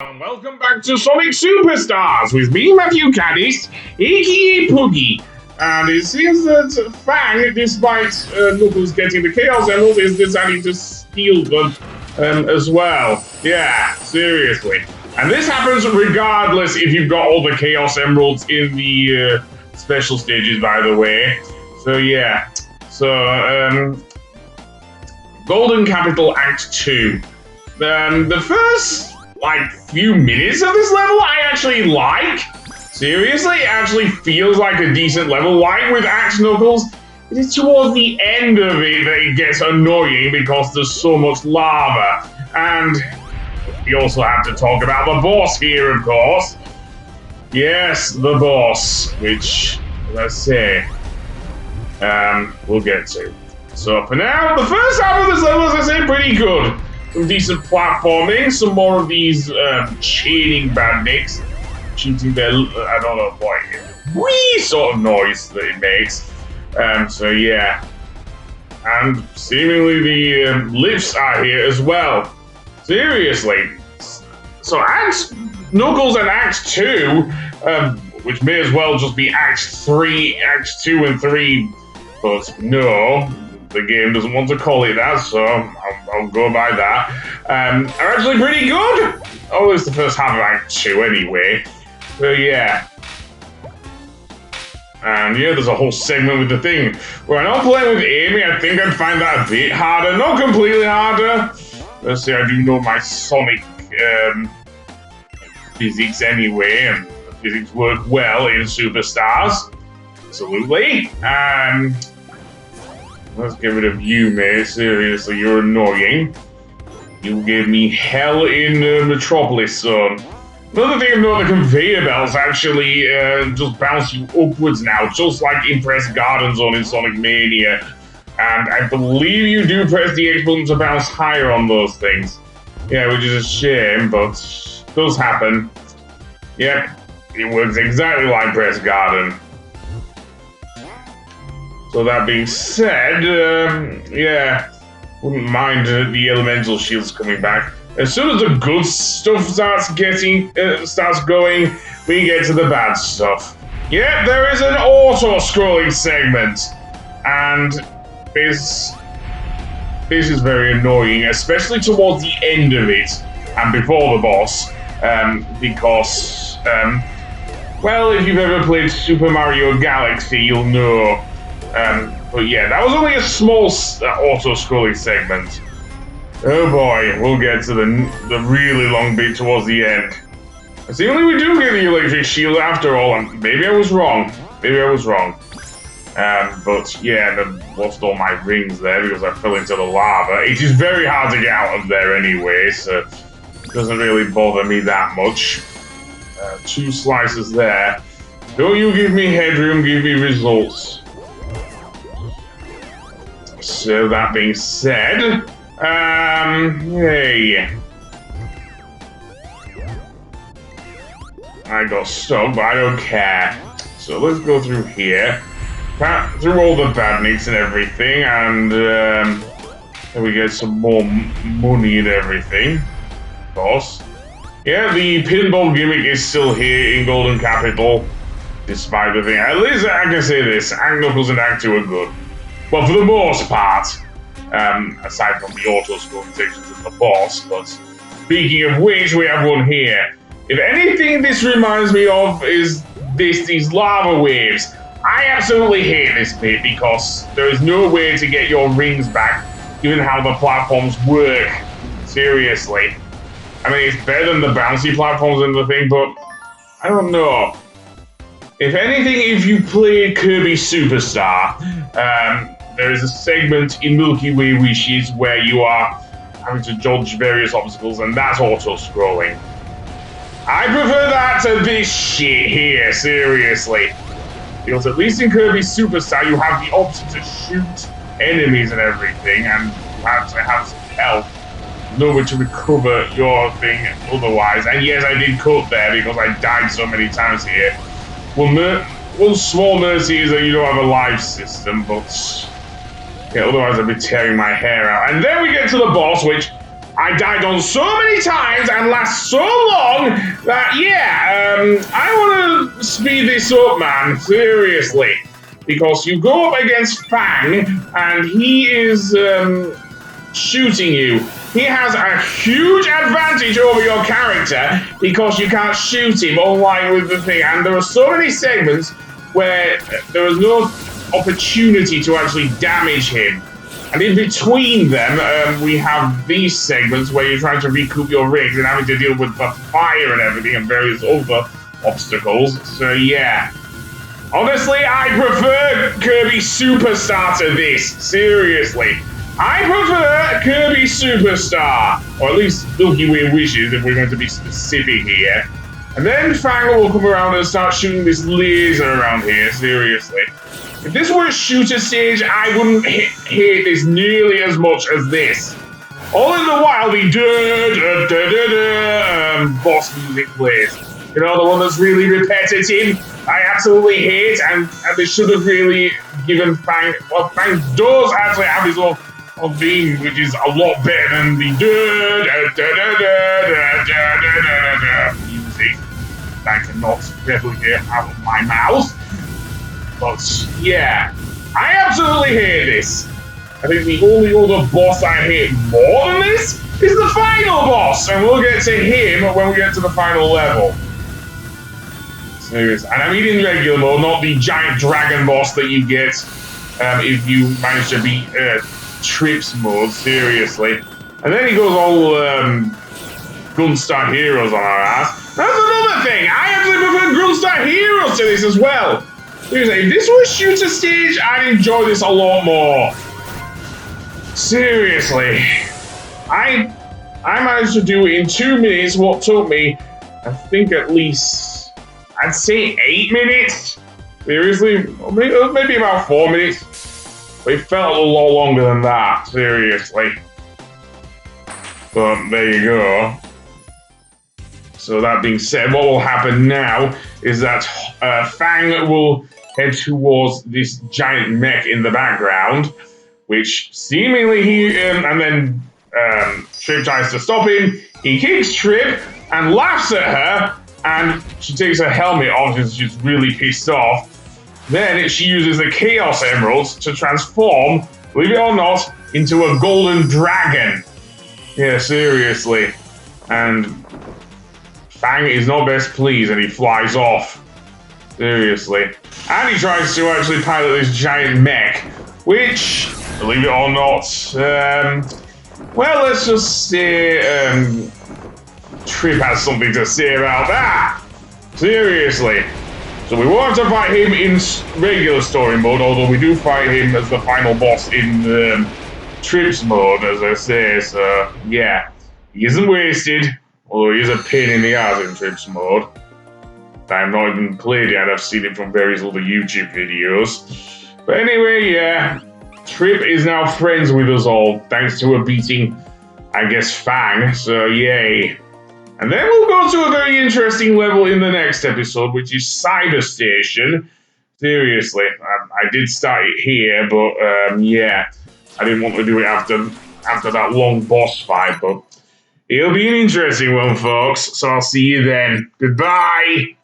And welcome back to Sonic Superstars with me, Matthew Caddis, aka Poogie. And it seems that Fang, despite Knuckles getting the Chaos Emeralds, is deciding to steal them as well. Yeah, seriously. And this happens regardless if you've got all the Chaos Emeralds in the special stages, by the way. So yeah. So, Golden Capital Act 2. The first few minutes of this level I actually like. Seriously, it actually feels like a decent level. Like with Axe Knuckles, it is towards the end of it that it gets annoying because there's so much lava. And we also have to talk about the boss here, of course. Yes, the boss, which, let's say, we'll get to. So for now, the first half of this level, as I said, pretty good. Some decent platforming, some more of these chaining bandits, shooting their, I don't know what, wee sort of noise that it makes. So yeah. And seemingly the lifts are here as well. Seriously. So Axe Knuckles and Axe 2, which may as well just be Axe 3, Axe 2 and 3, but no. The game doesn't want to call it that, so I'll go by that. Are actually pretty good. Oh, it's the first half of Act 2 anyway. So yeah. And yeah, there's a whole segment with the thing. Where I'm not playing with Amy, I think I'd find that a bit harder. Not completely harder. Let's say I do know my Sonic physics anyway, and the physics work well in Superstars. Absolutely. Let's get rid of you, mate. Seriously, you're annoying. You gave me hell in Metropolis, son. Another thing of note, the conveyor belts actually just bounce you upwards now, just like in Press Garden Zone in Sonic Mania. And I believe you do press the X button to bounce higher on those things. Yeah, which is a shame, but it does happen. Yep, it works exactly like Press Garden. So that being said, yeah, wouldn't mind the elemental shields coming back. As soon as the good stuff starts going, we get to the bad stuff. Yeah, there is an auto-scrolling segment, and this is very annoying, especially towards the end of it and before the boss, because, well, if you've ever played Super Mario Galaxy, you'll know. But yeah, that was only a small auto-scrolling segment. Oh boy, we'll get to the really long bit towards the end. Seemingly we do get the electric shield after all, and maybe I was wrong. Maybe I was wrong. But yeah, I lost all my rings there because I fell into the lava. It is very hard to get out of there anyway, so it doesn't really bother me that much. 2 slices there. Don't you give me headroom, give me results. So that being said, hey. I got stuck, but I don't care. So let's go through here. Through all the badniks and everything, and then we get some more money and everything. Of course. Yeah, the pinball gimmick is still here in Golden Capital, despite the thing. At least I can say this, Act Knuckles and Act 2 are good. Well, for the most part, aside from the auto-scrolling sections of the boss, but speaking of which, we have one here. If anything this reminds me of is these lava waves. I absolutely hate this bit because there is no way to get your rings back, given how the platforms work. Seriously. I mean, it's better than the bouncy platforms in the thing, but I don't know. If anything, if you play Kirby Superstar, there is a segment in Milky Way Wishes where you are having to dodge various obstacles, and that's auto-scrolling. I prefer that to this shit here, seriously. Because at least in Kirby Superstar, you have the option to shoot enemies and everything, and you have to have some health. Nowhere to recover your thing otherwise. And yes, I did cut there because I died so many times here. One small mercy is that you don't have a life system, but yeah, otherwise I'd be tearing my hair out. And then we get to the boss, which I died on so many times and last so long that, yeah, I want to speed this up, man. Seriously. Because you go up against Fang, and he is shooting you. He has a huge advantage over your character because you can't shoot him, unlike with the thing. And there are so many segments where there is no opportunity to actually damage him. And in between them, we have these segments where you're trying to recoup your rigs and having to deal with the fire and everything and various other obstacles. So yeah. Honestly, I prefer Kirby Superstar to this. Seriously. I prefer Kirby Superstar. Or at least Milky Way Wishes, if we're going to be specific here. And then Fang will come around and start shooting this laser around here. Seriously. If this were a shooter stage, I wouldn't hate this nearly as much as this. All in the while, the boss music plays. You know, the one that's really repetitive. I absolutely hate, and they should have really given Fang. Well, Fang does actually have his own theme, which is a lot better than the music I cannot replicate out of my mouth. But yeah, I absolutely hate this. I think the only other boss I hate more than this is the final boss, and we'll get to him when we get to the final level. Serious. And I mean in regular mode, not the giant dragon boss that you get if you manage to beat Trips mode, seriously. And then he goes all Gunstar Heroes on our ass. That's another thing, I actually prefer Gunstar Heroes to this as well. Seriously, if this was shooter stage, I'd enjoy this a lot more. Seriously. I managed to do in 2 minutes what took me, I think at least, I'd say 8 minutes. Seriously, maybe about 4 minutes. But it felt a lot longer than that, seriously. But there you go. So that being said, what will happen now is that Fang will head towards this giant mech in the background, which seemingly and then Trip tries to stop him. He kicks Trip and laughs at her, and she takes her helmet off because she's really pissed off. Then she uses the Chaos Emeralds to transform, believe it or not, into a golden dragon. Yeah, seriously. And Fang is not best pleased and he flies off. Seriously. And he tries to actually pilot this giant mech, which, believe it or not, well, let's just say Trip has something to say about that. Seriously. So we won't have to fight him in regular story mode, although we do fight him as the final boss in Trips mode, as I say. So, yeah. He isn't wasted, although he is a pain in the ass in Trips mode. I've not even played yet, I've seen it from various other YouTube videos. But anyway, yeah. Trip is now friends with us all, thanks to her beating, I guess, Fang, so yay. And then we'll go to a very interesting level in the next episode, which is Cyber Station. Seriously, I did start it here, but yeah, I didn't want to do it after that long boss fight, but it'll be an interesting one, folks, so I'll see you then. Goodbye!